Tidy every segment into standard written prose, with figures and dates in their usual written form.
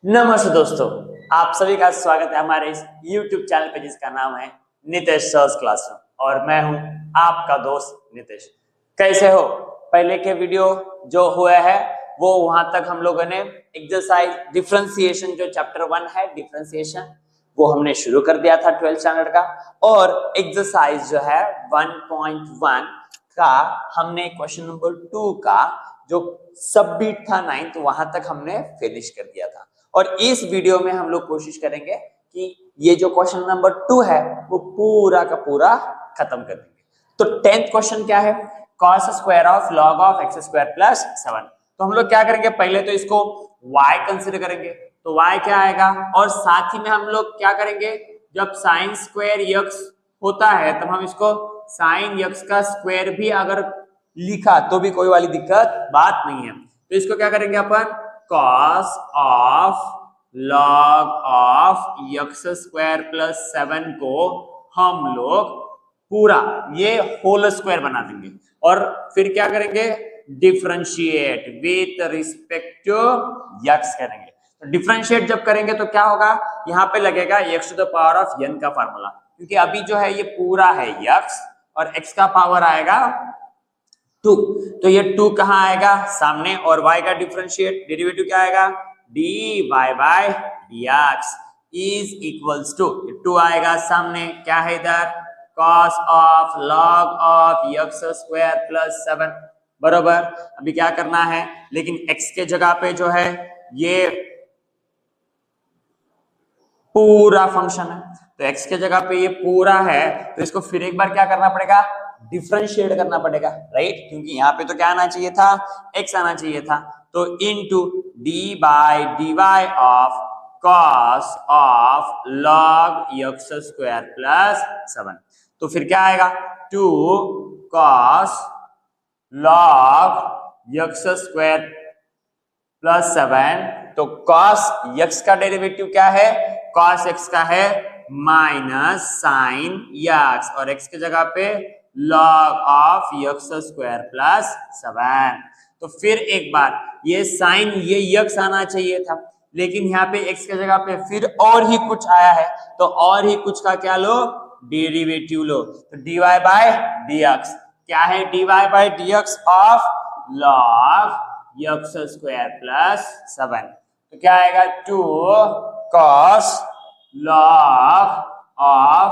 नमस्ते दोस्तों, आप सभी का स्वागत है हमारे इस YouTube चैनल पे जिसका नाम है नितेश सर्स क्लासरूम और मैं हूं आपका दोस्त नितेश। कैसे हो? पहले के वीडियो जो हुआ है वो वहां तक हम लोगों ने एक्सरसाइज डिफरेंशिएशन जो चैप्टर 1 है डिफरेंशिएशन वो हमने शुरू कर दिया था 12th स्टैंडर्ड का, और एक्सरसाइज जो है 1.1 का हमने क्वेश्चन नंबर 2 का जो सबमिट था 9th वहां तक हमने फिनिश कर दिया था। और इस वीडियो में हम लोग कोशिश करेंगे कि ये जो क्वेश्चन नंबर 2 है वो पूरा का पूरा खत्म कर देंगे। तो 10th क्वेश्चन क्या है? cos square of log of x square plus 7। तो हम लोग क्या करेंगे, पहले तो इसको y कंसीडर करेंगे, तो y क्या आएगा, और साथ ही में हम लोग क्या करेंगे, जब साइन स्क्वायर x होता है तब हम इसको साइन x का स्क्वायर भी अगर लिखा तो भी कोई वाली दिक्कत बात नहीं है। तो इसको क्या करेंगे अपन, cos of log of x square plus 7 को हम लोग पूरा ये होल स्क्वायर बना देंगे और फिर क्या करेंगे, differentiate with respect to x करेंगे। तो डिफरेंशिएट जब करेंगे तो क्या होगा, यहाँ पे लगेगा x to the power of n का फार्मूला, क्योंकि अभी जो है ये पूरा है x और x का पावर आएगा 2, तो ये 2 कहाँ आएगा, सामने, और y का डिफरेंशिएट डेरिवेटिव क्या आएगा, dy by dx is equals to 2 आएगा सामने, क्या है इधर, cos of log of x square plus 7 बरोबर। अभी क्या करना है, लेकिन x के जगह पे जो है ये पूरा फंक्शन है, तो x के जगह पे ये पूरा है, तो इसको फिर एक बार क्या करना पड़ेगा, डिफरेंशिएट करना पड़ेगा, राइट, क्योंकि यहाँ पे तो क्या आना चाहिए था, x आना चाहिए था। तो into D by D Y of cos of log x square plus 7, तो फिर क्या आएगा, 2 cos log x square plus 7, तो cos x का डेरिवेटिव क्या है, cos x का है माइनस साइन x, और x के जगह पे log of x square plus 7। तो फिर एक बार ये साइन ये x आना चाहिए था, लेकिन यहाँ पे x के जगह पे फिर और ही कुछ आया है, तो और ही कुछ का क्या लो, डेरिवेटिव लो। तो dy बाय dx क्या है, dy by dx of log x square plus 7, तो क्या आएगा, 2 cos log of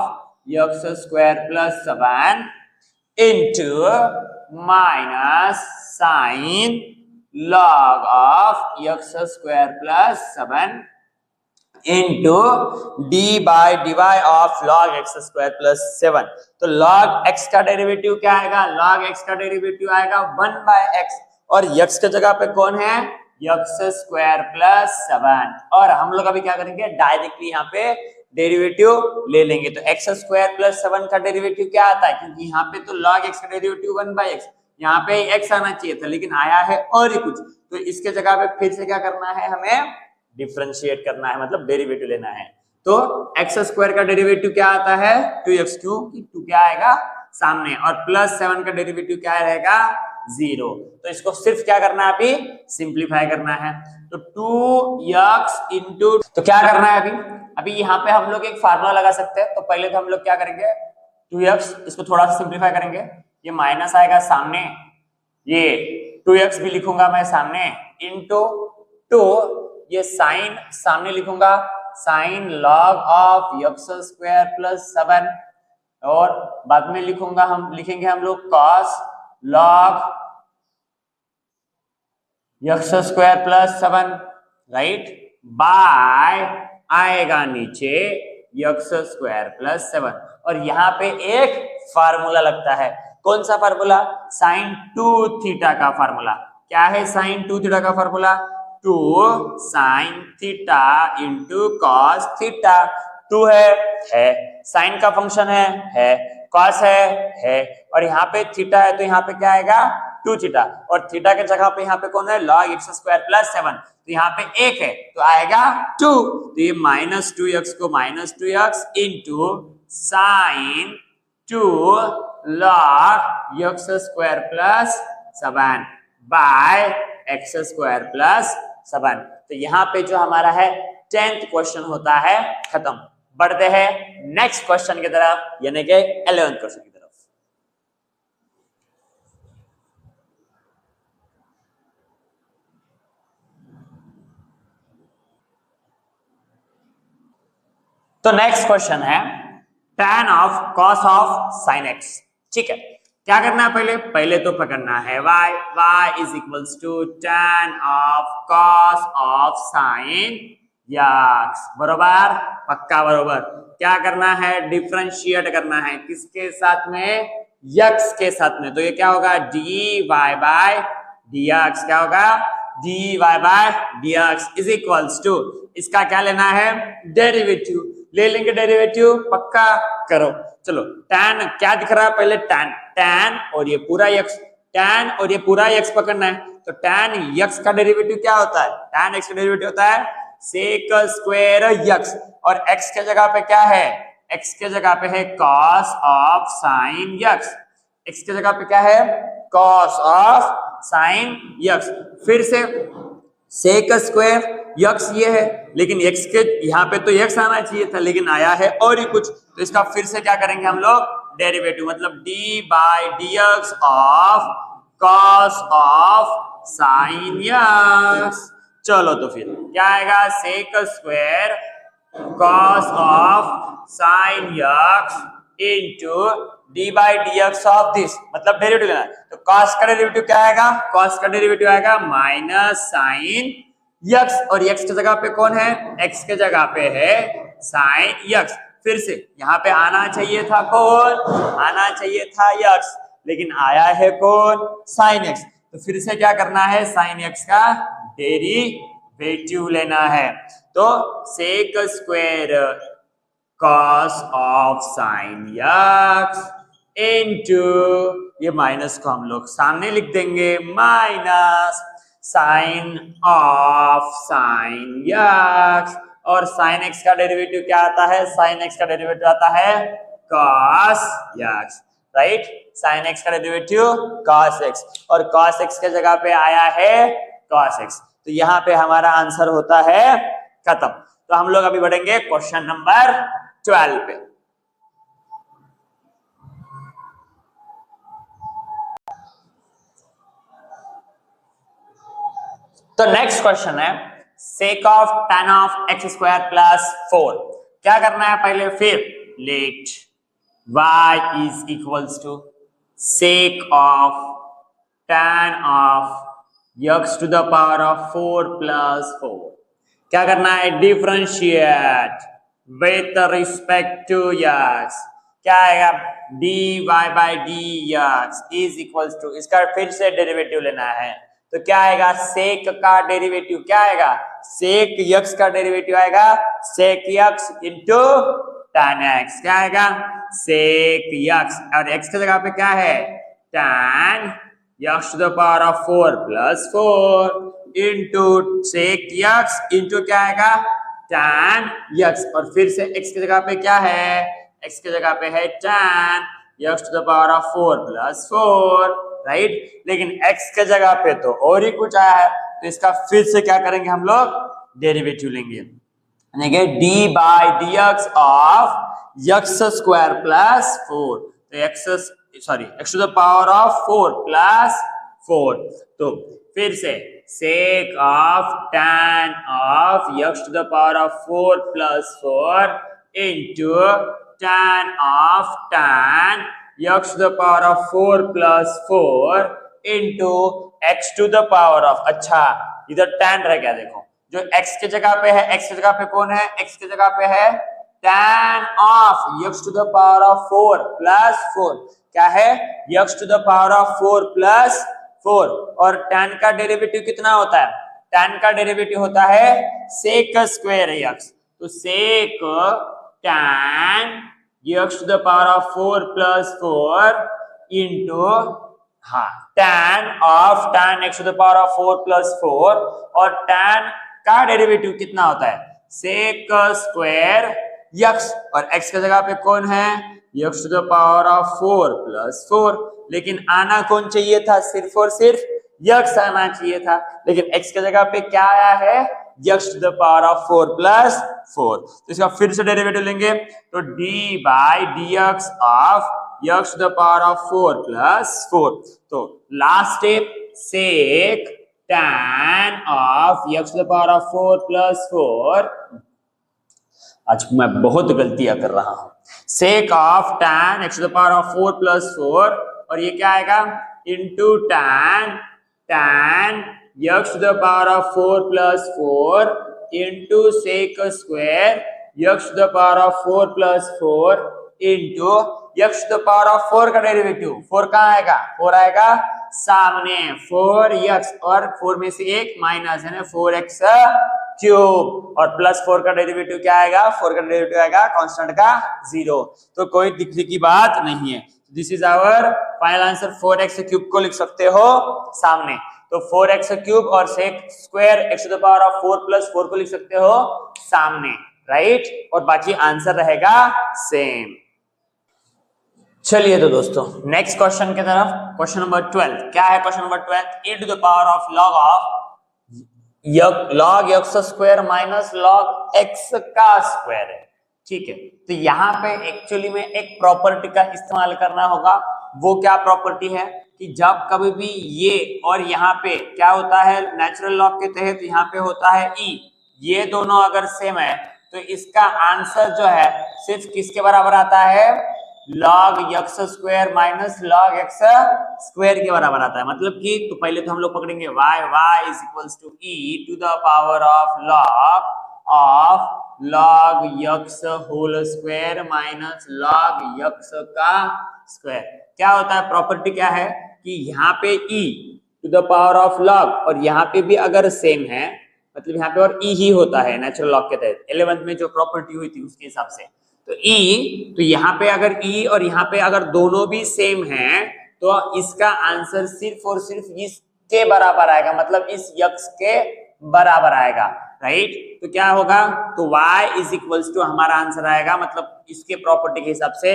x square plus 7 into minus sine log of x square plus 7 into D by D Y of log x square plus 7। तो log x का derivative क्या आएगा, log x का derivative आएगा 1 by x, और x के जगह पे कौन है, x स्क्वायर प्लस 7, और हम लोग अभी क्या करेंगे, डायरेक्टली यहाँ पे डेरिवेटिव ले लेंगे। तो x स्क्वायर प्लस 7 का डेरिवेटिव क्या आता है, क्योंकि यहाँ पे तो log x का डेरिवेटिव 1 बाय x, यहाँ पे x आना चाहिए था लेकिन आया है और ही कुछ, तो इसके जगह पे फिर से क्या करना है, हमें डिफरेंशिएट करना है, मतलब डेरिवेटिव लेना है। तो x स्क्वायर का डेरिवेटिव क्या आता है, 2x, क्योंकि 2 क्या आएगा सामने, और प्लस 7 का डेरिवेटिव क्या रहेगा, 0। तो इसको सिर्फ क्या करना है, अभी सिंप्लीफाई करना है। तो 2x इंटू, तो क्या करना है अभी यहाँ पे हम लोग एक फार्मूला लगा सकते हैं। तो पहले तो हम लोग क्या करेंगे, 2x, इसको थोड़ा सा सिंप्लीफाई करेंगे, ये माइनस आएगा सामने, ये 2x भी लिखूंगा मैं सामने, इंटू 2 ये साइन सामने लिखूंगा, sine log of x square plus 7, और बाद में लिखूंगा, हम लिखेंगे हम लोग cos log x square plus 7, right, by आएगा नीचे x स्क्वायर प्लस 7, और यहाँ पे एक फार्मूला लगता है, कौन सा फार्मूला, साइन 2 थीटा का फार्मूला। क्या है साइन 2 थीटा का formula, 2 sine theta into cos theta. 2 है, साइन का फंक्शन है, कॉस है, और यहाँ पे थीटा है, तो यहाँ पे क्या आएगा, 2 थीटा, और थीटा के जगह पे यहाँ पे कौन है, log x स्क्वायर प्लस 7, तो यहाँ पे 1 है तो आएगा 2, तो ये माइनस 2x को minus 2x into sine 2 log x square plus 7 by x square plus 7। तो यहाँ पे जो हमारा है 10th क्वेश्चन होता है खत्म। बढ़ते हैं नेक्स्ट क्वेश्चन की तरफ, यानी कि 11th क्वेश्चन की तरफ। तो नेक्स्ट क्वेश्चन है tan of cos of sin x। ठीक है, क्या करना है, पहले तो पकड़ना है y is equals to tan of cos of sin x, बरोबर, पक्का बरोबर। क्या करना है, डिफरेंशिएट करना है, किसके साथ में, x के साथ में। तो ये क्या होगा, dy बाय dx, क्या होगा, dy by dx is equals to, इसका क्या लेना है, डेरिवेटिव ले लेंगे, डेरिवेटिव पक्का करो। चलो tan क्या दिख रहा है, पहले tan और ये पूरा x, tan और ये पूरा x पकड़ना है। तो tan x का डेरिवेटिव क्या होता है, tan x का डेरिवेटिव होता है sec स्क्वायर x, और x के जगह पे क्या है, x के जगह पे है cos of sin x, x के जगह पे क्या है, cos ऑफ sin x। फिर से sec स्क्वायर x ये है, लेकिन x के यहाँ पे तो x आना चाहिए था, लेकिन आया है और ही कुछ, तो इसका फिर से क्या करेंगे हम लोग, डेरिवेटिव, मतलब d by dx of cos of sin x। चलो तो फिर क्या आएगा, sec square cos of sin x into d by dx of this, मतलब डेरिवेटिव लेना है। तो cos का डेरिवेटिव क्या आएगा, cos का डेरिवेटिव आएगा माइनस sin x, और x की जगह पे कौन है, x के जगह पे है sin x। फिर से यहाँ पे आना चाहिए था कौन, आना चाहिए था x, लेकिन आया है कौन, sin x। तो फिर से क्या करना है, sin x का डेरिवेटिव लेना है। तो sec square cos of sin x into, ये माइनस को हम लोग सामने लिख देंगे, minus sin of sin x, और sin x का डेरिवेटिव क्या आता है, sin x का डेरिवेटिव आता है cos x, right, sin x का डेरिवेटिव cos x, और cos x के जगह पे आया है cos x। तो यहाँ पे हमारा आंसर होता है खत्म। तो हम लोग अभी बढ़ेंगे क्वेश्चन नंबर 12 पे। तो नेक्स्ट क्वेश्चन है sec of tan of x square plus 4। क्या करना है, पहले फिर let y is equals to sec of tan of x to the power of 4 plus 4। क्या करना है, differentiate with respect to x। क्या आएगा, dy by dx is equals to, इसका फिर से डेरिवेटिव लेना है। तो क्या आएगा, sec का डेरिवेटिव क्या आएगा, sec x का डेरिवेटिव आएगा sec x into tan x। क्या आएगा, sec x, और x की जगह पे क्या है, tan x to the power of 4 plus 4 into sec x into क्या आएगा, tan x, और फिर से x की जगह पे क्या है, x की जगह पे है tan x to the power of 4 plus 4, right, लेकिन x के जगह पे तो और ही कुछ आया है, तो इसका फिर से क्या करेंगे हम लोग, डेरिवेटिव लेंगे, यानी कि d by dx of x square plus 4। तो x to the power of 4 plus 4। तो फिर से sec of tan of x to the power of 4 plus 4 into tan of tan x to the power of 4 plus 4 into x to the power of, अच्छा इधर tan रह गया, देखो जो x के जगह पे है, x के जगह पे कौन है, x के जगह पे है tan of x to the power of 4 plus 4। क्या है, x to the power of 4 plus 4, और tan का डेरिवेटिव कितना होता है, tan का डेरिवेटिव होता है sec स्क्वायर x। तो sec tan x to the power of 4 plus 4 into tan of tan x to the power of 4 plus 4, और tan का डेरिवेटिव कितना होता है, sec स्क्वायर x, और x की जगह पे कौन है, x to the power of 4 plus 4, लेकिन आना कौन चाहिए था, सिर्फ और सिर्फ x आना चाहिए था, लेकिन x की जगह पे क्या आया है, x to the power of 4 plus 4। तो इसका फिर से डेरिवेटिव लेंगे तो d by dx of x to the power of 4 plus 4। तो last step sec tan of x to the power of 4 plus 4। आज मैं बहुत गलतियां कर रहा हूं। sec of tan x to the power of 4 plus 4 और ये क्या आएगा into tan x to the power of 4 plus 4 into sec square x to the power of 4 plus 4 into x to the power of 4 का derivative 4 कहाँ आएगा 4 आएगा सामने 4x और 4 में से एक माइनस है ना 4x क्यूब और प्लस 4 का डेरिवेटिव क्या आएगा 4 का डेरिवेटिव आएगा कांस्टेंट का 0। तो कोई दिक्कत की बात नहीं है। This is our final answer. 4x cube को लिख सकते हो सामने तो 4x क्यूब और sec square x to the power of 4 plus 4 को लिख सकते हो सामने राइट और बाकी आंसर रहेगा सेम। चलिए तो दोस्तों नेक्स्ट क्वेश्चन की तरफ। क्वेश्चन नंबर 12 क्या है question number 12 e to the power of log x square minus log x का स्क्वायर है। ठीक है तो यहाँ पे एक्चुअली में एक प्रॉपर्टी का इस्तेमाल करना होगा। वो क्या प्रॉपर्टी है कि जब कभी भी ये और यहाँ पे क्या होता है नेचुरल लॉ के तहत यहाँ पे होता है e, ये दोनों अगर सेम है तो इसका आंसर जो है सिर्फ किसके बराबर आता है log x square minus log x square के बराबर आता है। मतलब कि तो पहले तो हम लोग पकड़ेंगे y is equals to e to the power of log x whole square minus log x का स्क्वायर। क्या होता है प्रॉपर्टी क्या है कि यहाँ पे e to the power of log और यहाँ पे भी अगर सेम है मतलब यहाँ पे और e ही होता है नेचुरल लॉ के तहत 11th में जो प्रॉपर्टी हुई थी उसके हिसाब से तो e तो यहाँ पे अगर e और यहाँ पे अगर दोनों भी सेम हैं तो इसका आंसर सिर्फ और सिर्फ इसके बराबर आएगा मतलब इस x के बराबर आएगा राइट। तो क्या होगा तो y इज इक्वल्स टू हमारा आंसर आएगा मतलब इसके प्रॉपर्टी के हिसाब से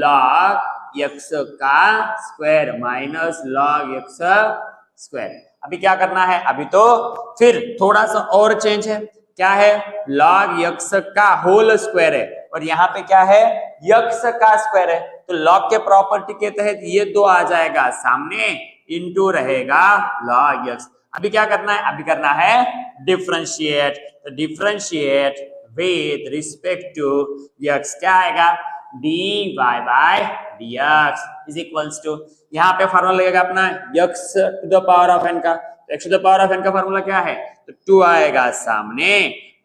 log x का square minus log x square. अभी क्या करना है अभी तो फिर थोड़ा सा और चेंज है क्या है log x का होल स्क्वायर है और यहाँ पे क्या है x का स्क्वायर है तो log के प्रॉपर्टी के तहत ये दो आ जाएगा सामने इनटू रहेगा log x। अभी क्या करना है अभी करना है डिफरेंशिएट तो differentiate with respect to x क्या आएगा dy by dx is equals to यहाँ पे फॉर्मूला लगेगा अपना x to the power of n का x to the power of n का फॉर्मूला क्या है तो 2 आएगा सामने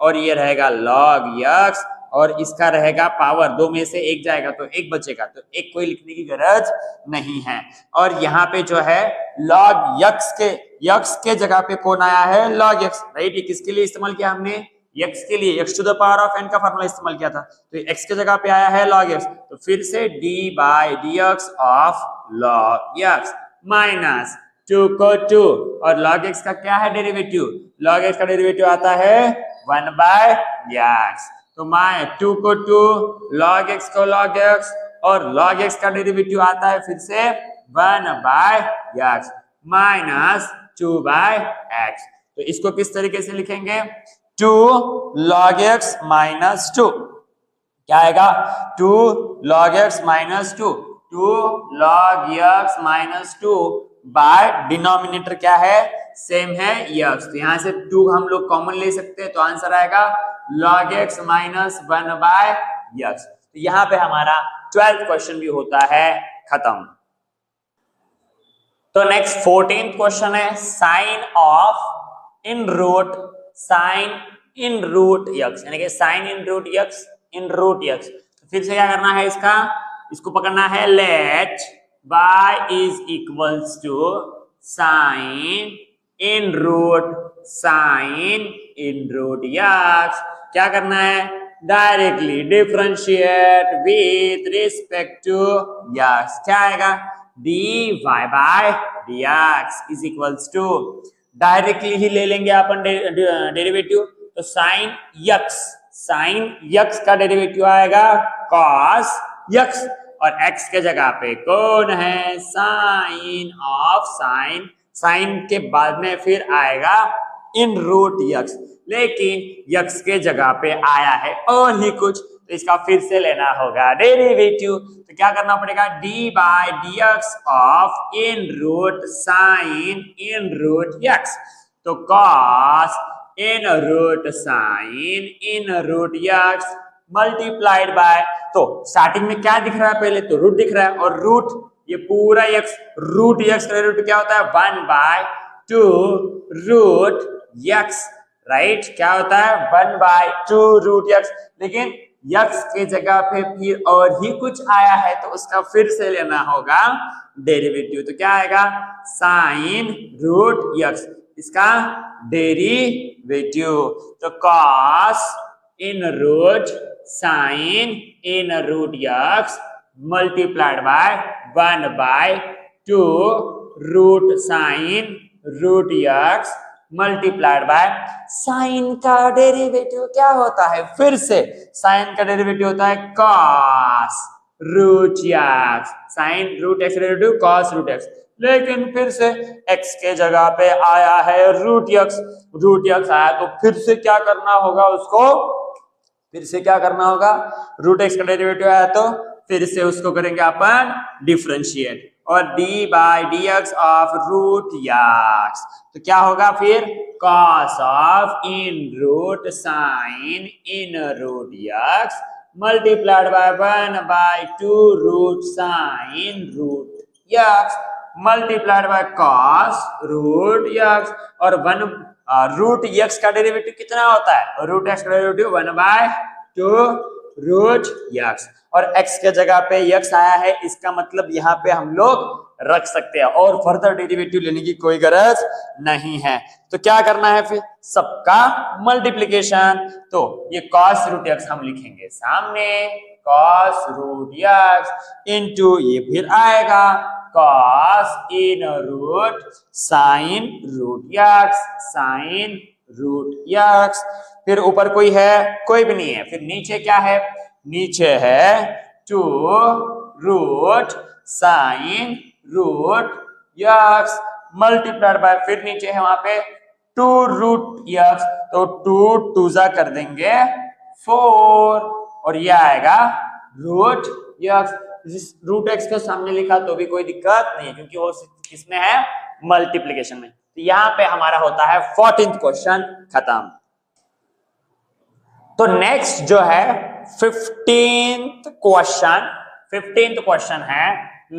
और ये रहेगा log x और इसका रहेगा पावर 2 में से एक जाएगा तो एक बचेगा तो एक कोई लिखने की गरज नहीं है। और यहाँ पे जो है log x के जगह पे कौन आया है log x राइट। ये किसके लिए इस्तेमाल किया हमने x के लिए x to the power of n का फॉर्मूला इस्तेमाल किया था तो x के जगह पे आया है log x तो फिर से d by dx of log x minus 2 को 2 और log x का क्या है डेरिवेटिव log x का डेरिवेटिव आता है 1 बाय x तो मैं 2 को 2 log x को log x और log x का डेरिवेटिव आता है फिर से 1 by x minus 2 by x। तो इसको किस तरीके से लिखेंगे 2 log x माइनस 2 क्या आएगा 2 log x minus 2 2 log x minus 2 by denominator क्या है सेम है x तो यहाँ से 2 हम लोग कॉमन ले सकते हैं तो आंसर आएगा log x minus 1 by x। तो यहाँ पे हमारा 12th क्वेश्चन भी होता है खत्म। तो नेक्स्ट 14th क्वेश्चन है sine of in root x यानी कि साइन इन रूट x। तो फिर से क्या करना है इसको पकड़ना है let y is equals to sine in root x। क्या करना है directly differentiate with respect to x क्या आएगा dy by dx is equals to directly ही ले लेंगे अपन डेरिवेटिव तो साइन x का डेरिवेटिव आएगा cos x और x के जगह पे कौन है साइन ऑफ साइन के बाद में फिर आएगा इन रूट यक्स, लेकिन यक्स के जगह पे आया है और ही कुछ, तो इसका फिर से लेना होगा डेरिवेटिव। तो क्या करना पड़ेगा, D by D x of in root sine in root x. तो cos in root sine in root x multiplied by, तो स्टार्टिंग में क्या दिख रहा है, पहले तो रूट दिख रहा है, और रूट ये पूरा यक्स, रूट यक्स का रूट क्या होता है 1/2 रूट यक्स, राइट। क्या होता है 1/2 रूट यक्स, लेकिन यक्स के जगह पे फिर और ही कुछ आया है तो उसका फिर से लेना होगा डेरिवेटिव। तो क्या आएगा साइन रूट यक्स, इसका डेरिवेटिव। तो cos in root sine in root x multiplied by 1/2 root sine root x multiplied by sine का डेरिवेटिव क्या होता है, फिर से साइन का डेरिवेटिव होता है cos root x, sine root x derivative cos root x, लेकिन फिर से x के जगह पे आया है रूट यक्स आया तो फिर से क्या करना होगा उसको, फिर से क्या करना होगा, रूट एक्स का डेरिवेटिव आया तो फिर से उसको करेंगे अपन डिफरेंशिएट, और d by D x of root x, तो क्या होगा फिर cos of in root sine in root x multiplied by 1/2 root sine root x multiplied by cos root x, और रूट यक्स का डेरिवेटिव कितना होता है, रूट एक्स का डेरिवेटिव 1/2 रूट यक्स, और x के जगह पे यक्स आया है, इसका मतलब यहाँ पे हम लोग रख सकते हैं और फर्दर डेरिवेटिव लेने की कोई गरज नहीं है। तो क्या करना है फिर, सबका मल्टीप्लिकेशन, तो ये कॉस रूट यक्स हम लिखेंगे सामने, कॉस रूट यक्स इनटू ये फिर आएगा cos in root sine root x, sine root x, फिर ऊपर कोई है, कोई भी नहीं है, फिर नीचे क्या है, नीचे है 2 root sine root x multiplied by, फिर नीचे है वहां पे 2 रूट यक्स, तो 2 टूजा कर देंगे 4, और ये आएगा रूट यक्स। रूट एक्स के सामने लिखा तो भी कोई दिक्कत नहीं है क्योंकि वो किसमें है, मल्टीप्लिकेशन में। तो यहाँ पे हमारा होता है 14th क्वेश्चन खत्म। तो नेक्स्ट जो है 15th क्वेश्चन है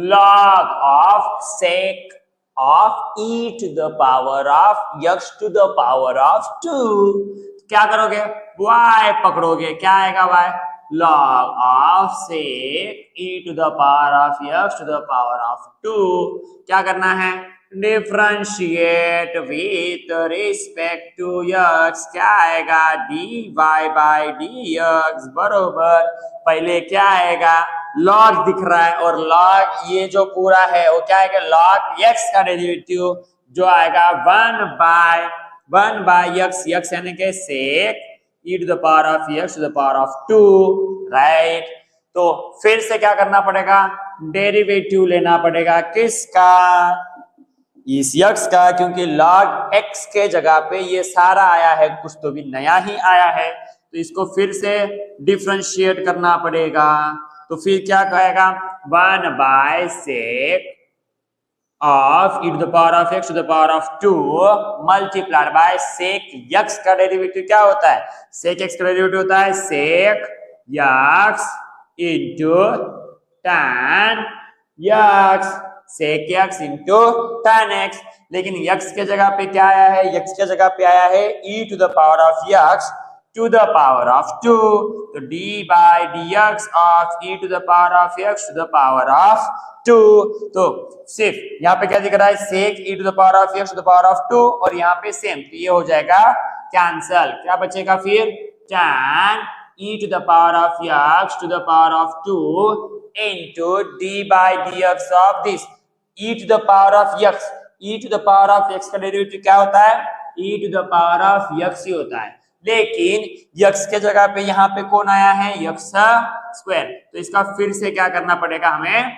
log of sec of e to the power of x to the power of 2। क्या करोगे, y पकड़ोगे, क्या आएगा y, log of sec e to the power of x to the power of 2, क्या करना है, differentiate with respect to x, क्या आएगा dy by dx बरोबर, पहले क्या आएगा log दिख रहा है, और log ये जो पूरा है वो क्या आएगा log x का डेरिवेटिव जो आएगा 1 बाय x यानी के sec e to the power of x to the power of 2, right. तो फिर से क्या करना पड़ेगा, डेरिवेटिव लेना पड़ेगा किसका, इस यक्स का, क्योंकि log x के जगह पे ये सारा आया है, कुछ तो भी नया ही आया है, तो इसको फिर से डिफरेंशिएट करना पड़ेगा। तो फिर क्या कहेगा 1 by sec of e to the power of x to the power of 2 multiplied by sec x का डेरिवेटिव क्या होता है, sec x का डेरिवेटिव होता है sec x into tan x, sec x into tan x, लेकिन x के जगह पे क्या आया है, x के जगह पे आया है e to the power of x to the power of 2, तो d by dx of e to the power of x to the power of 2, तो सिर्फ यहाँ पे क्या दिख रहा है sec e to the power of x to the power of 2, और यहाँ पे सेम, तो ये हो जाएगा कैंसल, क्या बचेगा फिर tan e to the power of x to the power of 2 into d by dx of this e to the power of x, e to the power of x का derivative क्या होता है, e to the power of x ही होता है, लेकिन x के जगह पे यहाँ पे कौन आया है x स्क्वायर, तो इसका फिर से क्या करना पड़ेगा हमें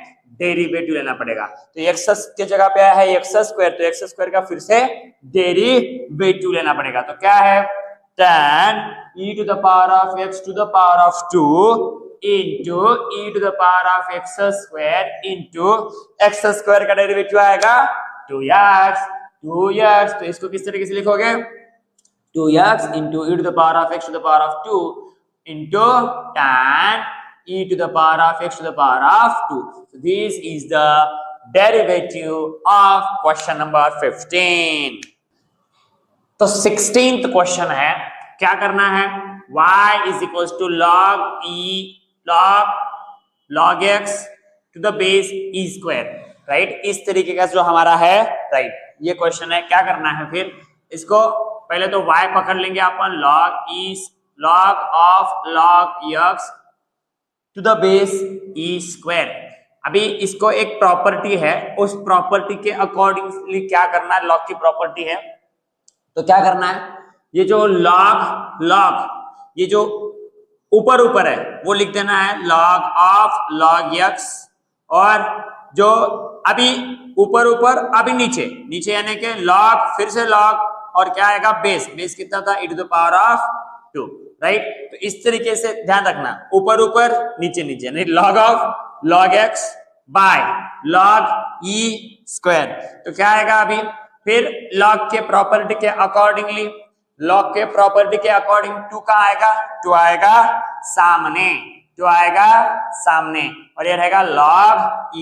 डेरिवेटिव लेना पड़ेगा। तो एक्स के जगह पे आया है एक्स स्क्वायर, तो एक्स स्क्वायर का फिर से डेरिवेटिव लेना पड़ेगा। तो क्या है tan e to the power of x to the power of 2 into e to the power of x square into x square का डेरिवेटिव आएगा 2x। तो इसको किस तरीके से लिखोगे 2x into e to the power of x to the power of 2 into tan e to the power of x to the power of 2. So this is the derivative of question number 15. तो 16th question है, क्या करना है y is equals to log x to the base e square, right. इस तरीके का जो हमारा है, राइट, ये क्वेश्चन है। क्या करना है फिर इसको, पहले तो y पकड़ लेंगे अपन log of log x to the base e square. अभी इसको एक प्रॉपर्टी है, उस प्रॉपर्टी के अकॉर्डिंगली क्या करना है, लॉग की प्रॉपर्टी है तो क्या करना है, ये जो log ये जो ऊपर है वो लिख देना है log ऑफ log x, और जो अभी ऊपर अभी नीचे यानी कि log फिर से log और क्या आएगा बेस कितना था e to the power of 2, right. तो इस तरीके से ध्यान रखना, ऊपर नीचे यानी log of log x by log e square. तो क्या आएगा अभी फिर log के प्रॉपर्टी के अकॉर्डिंगली, टू का आएगा, टू आएगा सामने और ये रहेगा log e,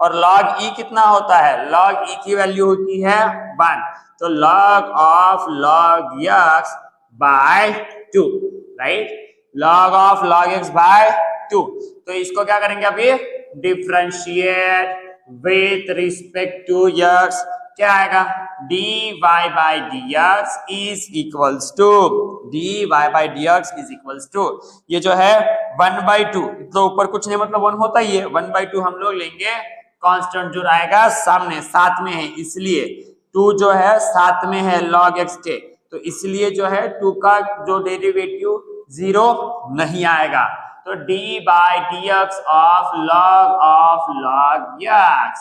और log e कितना होता है, log e की वैल्यू होती है 1। तो log of log x by 2, right, log of log x by 2। तो इसको क्या करेंगे अभी, differentiate with respect to x, क्या आएगा dy by dx is equals to ये जो है 1/2, तो ऊपर कुछ नहीं मतलब 1 होता ही है, 1/2 हम लोग लेंगे कांस्टेंट जो आएगा साथ में है, इसलिए 2 जो है साथ में है log x के, तो इसलिए जो है 2 का जो डेरिवेटिव 0 नहीं आएगा। तो dy by dx of log x,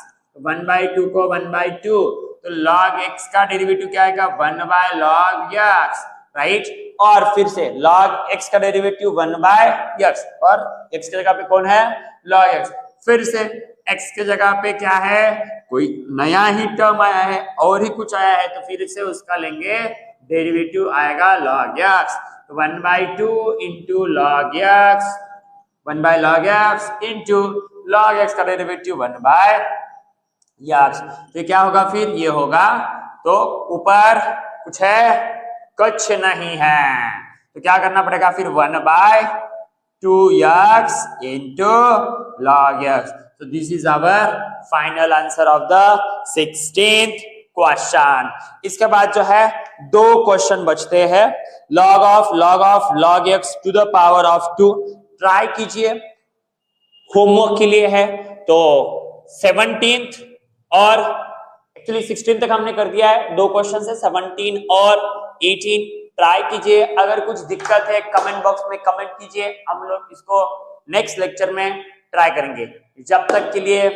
1/2 को 1/2, तो log x का डेरिवेटिव क्या आएगा 1/log x, राइट। और फिर से log x का डेरिवेटिव 1/x, और x के जगह पे कौन है log x, फिर से x के जगह पे क्या है, कोई नया ही टर्म आया है और ही कुछ आया है, तो फिर से उसका लेंगे डेरिवेटिव आएगा log x, तो 1/2 into log x, 1/log x into log x का डेरिवेटिव 1/x। तो क्या होगा फिर, ये होगा, तो ऊपर कुछ है, कुछ नहीं है, तो क्या करना पड़ेगा फिर 1/2x इंटू log x। तो this is our final answer of the 16th question. इसके बाद जो है 2 क्वेश्चन बचते हैं, log of log x to the power of 2, try कीजिए, होमवर्क के लिए है। तो 17th और एक्चुअली 16 तक हमने कर दिया है, 2 क्वेश्चन है 17 और 18, ट्राई कीजिए। अगर कुछ दिक्कत है कमेंट बॉक्स में कमेंट कीजिए, हम लोग इसको नेक्स्ट लेक्चर में ट्राई करेंगे। जब तक के लिए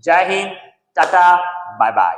जय हिंद, टाटा, बाय बाय।